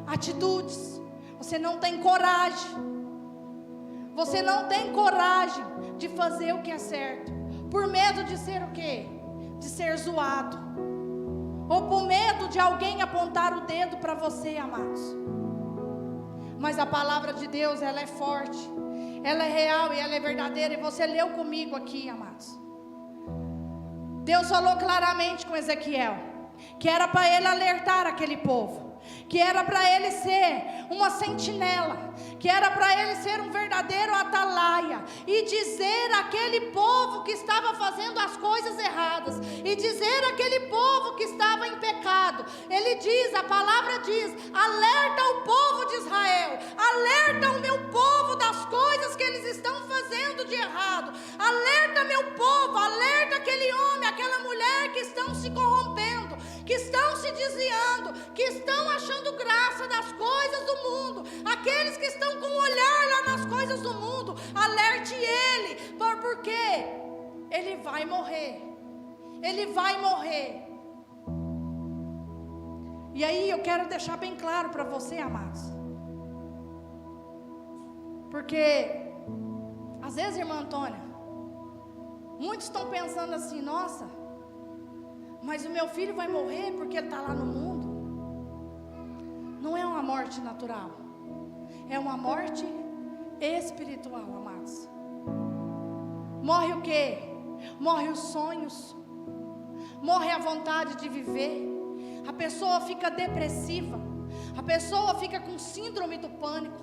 atitudes. Você não tem coragem. Você não tem coragem de fazer o que é certo. Por medo de ser o quê? De ser zoado. Ou por medo de alguém apontar o dedo para você, amados. Mas a palavra de Deus, ela é forte. Ela é real e ela é verdadeira. E você leu comigo aqui, amados. Deus falou claramente com Ezequiel que era para ele alertar aquele povo. que era para ele ser uma sentinela, que era para ele ser um verdadeiro atalaia, e dizer àquele povo que estava fazendo as coisas erradas, e dizer àquele povo que estava em pecado. Ele diz, a palavra diz: alerta o povo de Israel, alerta o meu povo das coisas que eles estão fazendo de errado, alerta meu povo, alerta aquele homem, aquela mulher que estão se corrompendo, que estão se desviando, que estão achando graça das coisas do mundo, aqueles que estão com o olhar lá nas coisas do mundo. Alerte ele, porque ele vai morrer, ele vai morrer. E aí eu quero deixar bem claro para você, amados, porque às vezes, irmã Antônia, muitos estão pensando assim: nossa, mas o meu filho vai morrer porque ele está lá no mundo. Não é uma morte natural, é uma morte espiritual, amados. Morre o quê? Morre os sonhos, morre a vontade de viver. A pessoa fica depressiva, a pessoa fica com síndrome do pânico,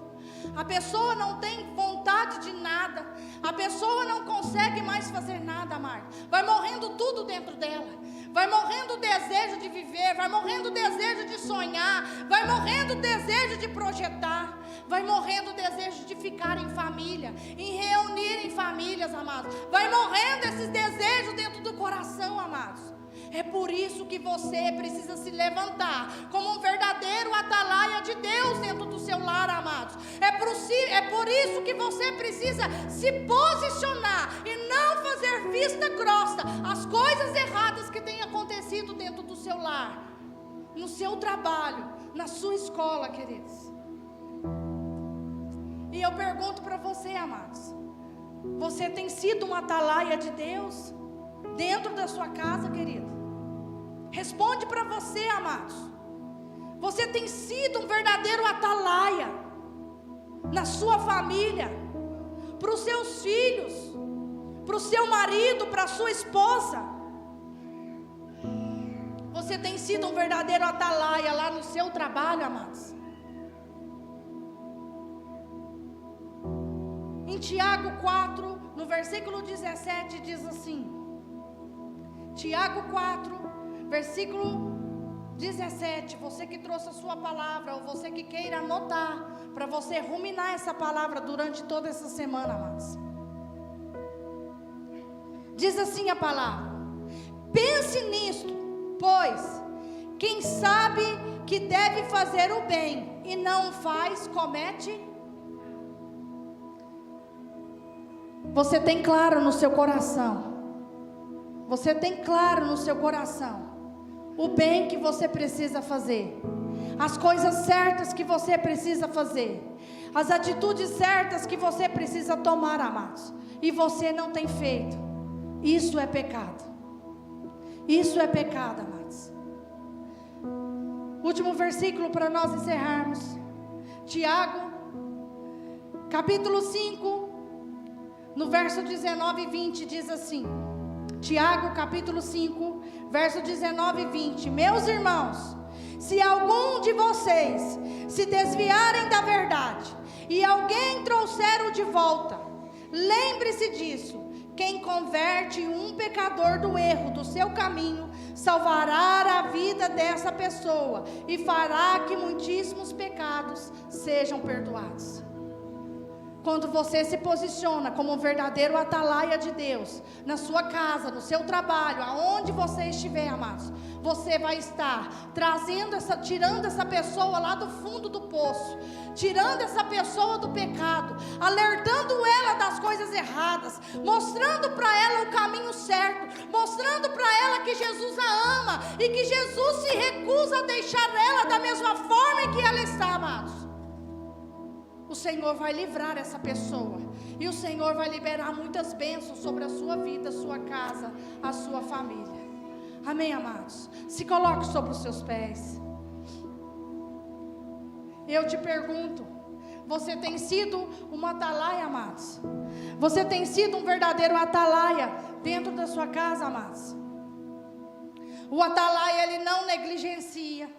a pessoa não tem vontade de nada, a pessoa não consegue mais fazer nada, amado. Vai morrendo tudo dentro dela, vai morrendo o desejo de viver, vai morrendo o desejo de sonhar, vai morrendo o desejo de projetar, vai morrendo o desejo de ficar em família, em reunir em famílias, amados. Vai morrendo esses desejos dentro do coração, amados. É por isso que você precisa se levantar como um verdadeiro atalaia de Deus dentro do seu lar, amados. É por isso que você precisa se posicionar e não fazer vista grossa às coisas erradas que têm acontecido dentro do seu lar, no seu trabalho, na sua escola, queridos. E eu pergunto para você, amados, você tem sido um atalaia de Deus dentro da sua casa, querido? Responde para você, amados. Você tem sido um verdadeiro atalaia na sua família, para os seus filhos, para o seu marido, para a sua esposa? Você tem sido um verdadeiro atalaia lá no seu trabalho, amados? Em Tiago 4, no versículo 17, diz assim: Tiago 4, versículo 17, você que trouxe a sua palavra, ou você que queira anotar, para você ruminar essa palavra durante toda essa semana, amados. Diz assim a palavra: pense nisto, pois quem sabe que deve fazer o bem e não faz, comete. Você tem claro no seu coração, você tem claro no seu coração o bem que você precisa fazer, as coisas certas que você precisa fazer, as atitudes certas que você precisa tomar, amados, e você não tem feito. Isso é pecado. Isso é pecado, amados. Último versículo para nós encerrarmos. Tiago, capítulo 5, no verso 19 e 20, diz assim. Tiago, capítulo 5, verso 19 e 20. Meus irmãos, se algum de vocês se desviarem da verdade e alguém trouxer-o de volta, lembre-se disso: quem converte um pecador do erro do seu caminho, salvará a vida dessa pessoa e fará que muitíssimos pecados sejam perdoados. Quando você se posiciona como um verdadeiro atalaia de Deus, na sua casa, no seu trabalho, aonde você estiver, amados, você vai estar tirando essa pessoa lá do fundo do poço, tirando essa pessoa do pecado, alertando ela das coisas erradas, mostrando para ela o caminho certo, mostrando para ela que Jesus a ama e que Jesus se recusa a deixar ela da mesma forma em que ela está, amados. O Senhor vai livrar essa pessoa, e o Senhor vai liberar muitas bênçãos sobre a sua vida, a sua casa, a sua família. Amém, amados? Se coloque sobre os seus pés. Eu te pergunto, você tem sido uma atalaia, amados? Você tem sido um verdadeiro atalaia dentro da sua casa, amados? O atalaia, ele não negligencia.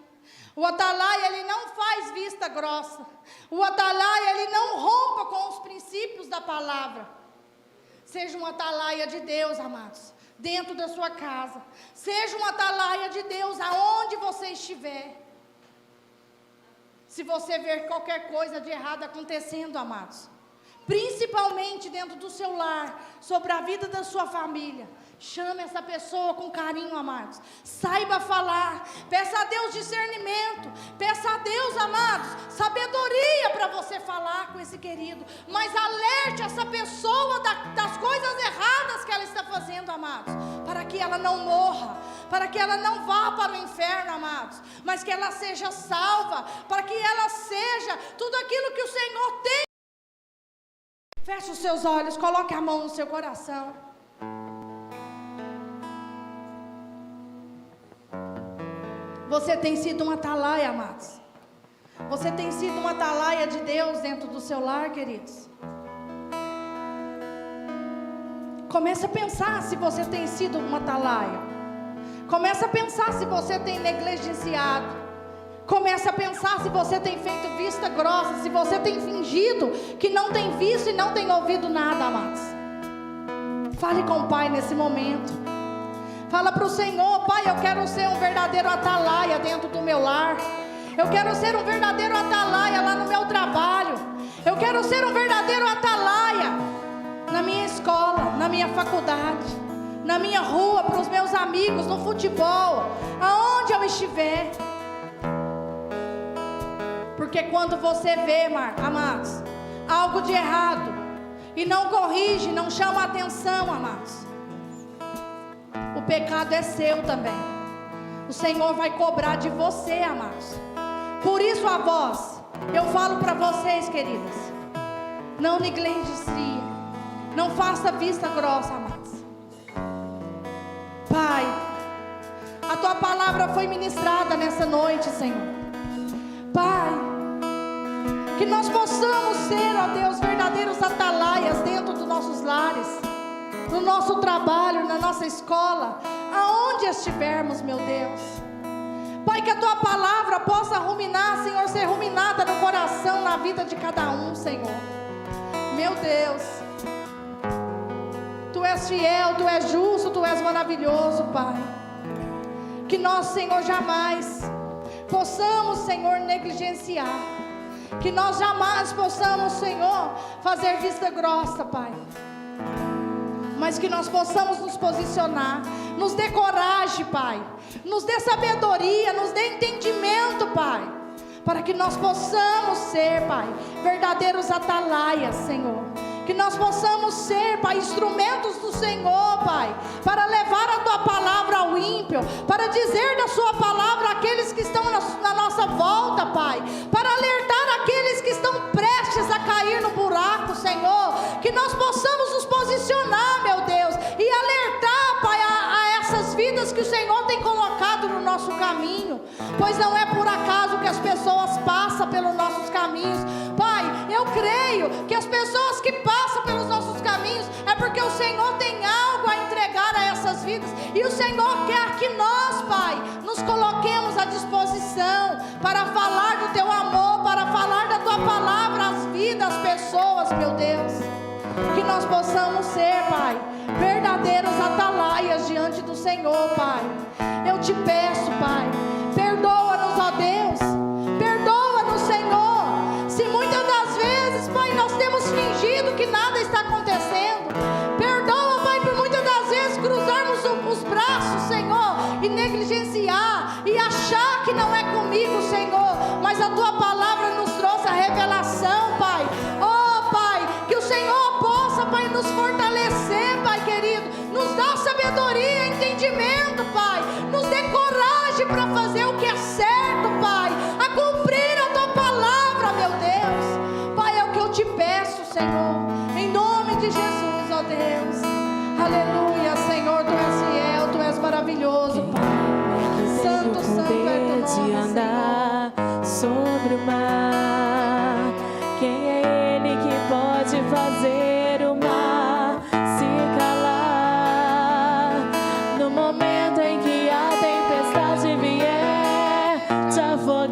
O atalaia, ele não faz vista grossa. O atalaia, ele não rompa com os princípios da palavra. Seja um atalaia de Deus, amados, dentro da sua casa. Seja um atalaia de Deus aonde você estiver. Se você ver qualquer coisa de errado acontecendo, amados, principalmente dentro do seu lar, sobre a vida da sua família, chame essa pessoa com carinho, amados. Saiba falar. Peça a Deus discernimento. Peça a Deus, amados, sabedoria para você falar com esse querido. Mas alerte essa pessoa das coisas erradas que ela está fazendo, amados, para que ela não morra, para que ela não vá para o inferno, amados, mas que ela seja salva, para que ela seja tudo aquilo que o Senhor tem. Feche os seus olhos, coloque a mão no seu coração. Você tem sido uma atalaia, amados. Você tem sido uma atalaia de Deus dentro do seu lar, queridos. Comece a pensar se você tem sido uma atalaia. Comece a pensar se você tem negligenciado. Comece a pensar se você tem feito vista grossa, se você tem fingido que não tem visto e não tem ouvido nada, amados. Fale com o Pai nesse momento. Fala para o Senhor: Pai, eu quero ser um verdadeiro atalaia dentro do meu lar. Eu quero ser um verdadeiro atalaia lá no meu trabalho. Eu quero ser um verdadeiro atalaia na minha escola, na minha faculdade, na minha rua, para os meus amigos, no futebol, aonde eu estiver. Porque quando você vê, amados, algo de errado e não corrige, não chama atenção, amados, o pecado é seu também. O Senhor vai cobrar de você, amados. Por isso, avós, eu falo para vocês, queridas, não negligencie, não faça vista grossa, amados. Pai, a Tua palavra foi ministrada nessa noite, Senhor. Pai, que nós possamos ser, ó Deus, verdadeiros atalaias dentro dos nossos lares, no nosso trabalho, na nossa escola, aonde estivermos, meu Deus. Pai, que a Tua palavra possa ruminar, Senhor, ser ruminada no coração, na vida de cada um, Senhor. Meu Deus, Tu és fiel, Tu és justo, Tu és maravilhoso, Pai. Que nós, Senhor, jamais possamos, Senhor, negligenciar. Que nós jamais possamos, Senhor, fazer vista grossa, Pai. Mas que nós possamos nos posicionar. Nos dê coragem, Pai. Nos dê sabedoria, nos dê entendimento, Pai. Para que nós possamos ser, Pai, verdadeiros atalaias, Senhor. Que nós possamos ser, Pai, instrumentos do Senhor, Pai, para levar a Tua palavra ao ímpio, para dizer da Sua palavra àqueles que estão na nossa volta, Pai, para alertar aqueles que estão prestes a cair no buraco, Senhor. Que nós possamos nos posicionar, meu Deus, e alertar, Pai, a essas vidas que o Senhor tem colocado no nosso caminho, pois não é por acaso que as pessoas passam pelos nossos caminhos. Pai, eu creio que as pessoas que passam pelos nossos caminhos é porque o Senhor tem algo a entregar a essas vidas, e o Senhor quer que nós, Pai, nos coloquemos à disposição para falar do Teu amor, para falar da Tua palavra às vidas, às pessoas, meu Deus. Que nós possamos ser, Pai, verdadeiros atalaias diante do Senhor, Pai. Eu te peço, Pai, perdoa-nos, ó Deus, perdoa-nos, Senhor, se muitas das vezes, Pai, nós temos fingido que nada está acontecendo. Perdoa, Pai, por muitas das vezes cruzarmos os braços, Senhor, e negligenciar, e achar que não é comigo, Senhor, mas a Tua palavra nos trouxe a revelação, Pai. Oh, Pai, que o Senhor possa, Pai, nos fortalecer, Pai querido, nos dá sabedoria, entendimento, Pai, nos dê coragem para fazer o que é certo, Pai, a cumprir a Tua palavra, meu Deus. Pai, é o que eu te peço, Senhor, em nome de Jesus, ó Deus. Aleluia, Senhor, Tu és fiel, Tu és maravilhoso, Pai. Santo, santo é Teu nome, Senhor. Sobre o mar, quem é Ele que pode fazer o mar se calar? No momento em que a tempestade vier te afogar,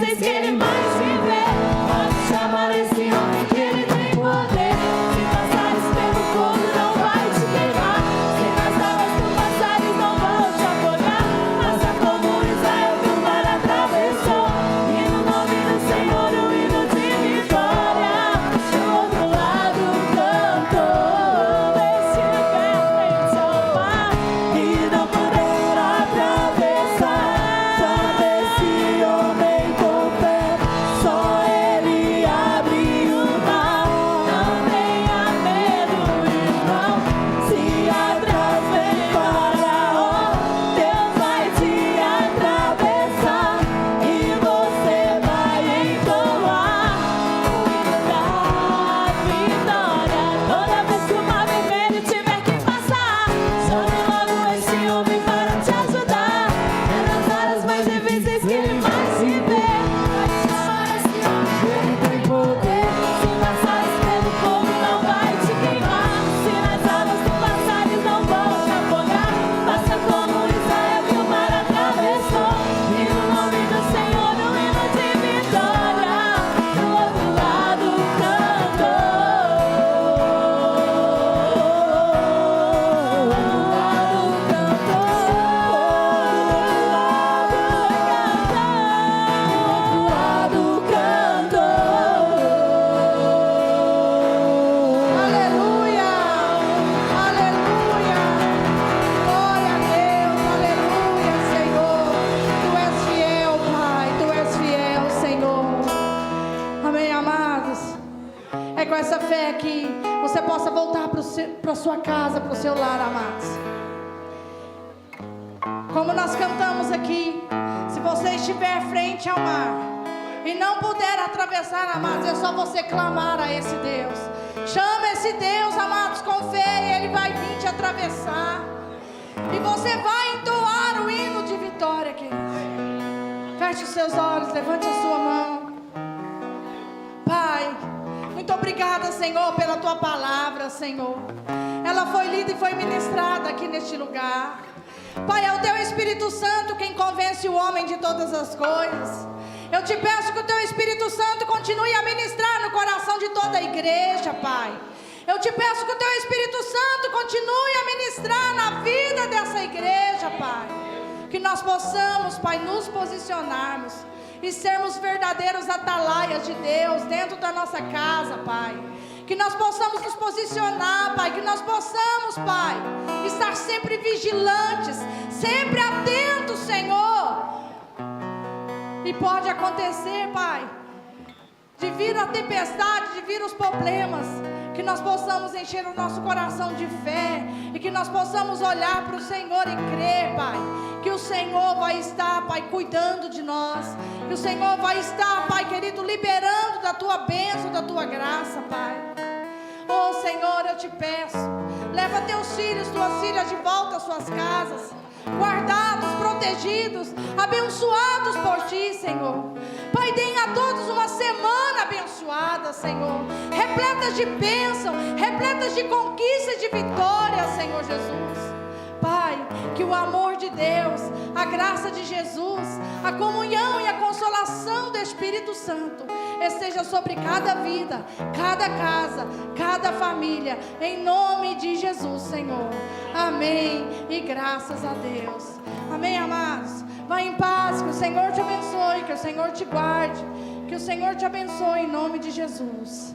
difíceis que Ele mais te vê. Pode chamar esse homem que Ele tem poder. Se passares pelo fogo, não vai te queimar. Se nas águas tu passares, não vão te afogar. Faça como Israel que o mar atravessou. E no nome do Senhor o hino de vitória. Do outro lado cantou. Deixe o pé frente ao mar e não poder atravessar. Só desse homem com fé, só Ele abre o mar. Não tenha medo, irmão, se atrás vem Faraó, Deus vai te atravessar e você vai entoar o hino da vitória. Toda vez que o mar vermelho tiver que passar, chame logo esse homem para te ajudar. É nas horas mais difíceis que Ele mais te vê. Vai chamar esse homem que Ele tem poder. Se passares pelo fogo, não vai te queimar. Se nas águas tu passares, não vão te afogar. Faça como Israel que o mar atravessou. E no nome do Senhor o hino de vitória. Do outro lado cantou. Do outro lado cantou. Do outro lado cantou. Aleluia, aleluia, glória a Deus, aleluia, Senhor. Tu és fiel, Pai, Tu és fiel, Senhor. Amém, amados. É com essa fé que você possa voltar para a sua casa, para o seu lar, amados. Como nós cantamos aqui, se você estiver frente ao mar e não puder atravessar, amados, é só você clamar a esse Deus. Chama esse Deus, amados, com fé, e Ele vai vir te atravessar. E você vai entoar o hino de vitória, querido. Feche os seus olhos, levante a sua mão. Pai, muito obrigada, Senhor, pela Tua palavra, Senhor. Ela foi lida e foi ministrada aqui neste lugar. Pai, é o Teu Espírito Santo quem convence o homem de todas as coisas. Eu te peço que o Teu Espírito Santo continue a ministrar no coração de toda a igreja, Pai. Eu te peço que o Teu Espírito Santo continue a ministrar na vida dessa igreja, Pai. Que nós possamos, Pai, nos posicionarmos e sermos verdadeiros atalaias de Deus dentro da nossa casa, Pai. Que nós possamos nos posicionar, Pai. Que nós possamos, Pai, estar sempre vigilantes, sempre atentos, Senhor. E pode acontecer, Pai, de vir a tempestade, de vir os problemas, que nós possamos encher o nosso coração de fé e que nós possamos olhar para o Senhor e crer, Pai, que o Senhor vai estar, Pai, cuidando de nós, que o Senhor vai estar, Pai querido, liberando da Tua bênção, da Tua graça, Pai. Oh, Senhor, eu te peço, leva Teus filhos, Tuas filhas de volta às suas casas, guardados, protegidos, abençoados por Ti, Senhor. Pai, deem a todos uma semana abençoada, Senhor, repletas de bênção, repletas de conquista e de vitória, Senhor Jesus. Pai, que o amor de Deus, a graça de Jesus, a comunhão e a consolação do Espírito Santo esteja sobre cada vida, cada casa, cada família, em nome de Jesus, Senhor. Amém e graças a Deus. Amém, amados. Vá em paz, que o Senhor te abençoe, que o Senhor te guarde, que o Senhor te abençoe em nome de Jesus.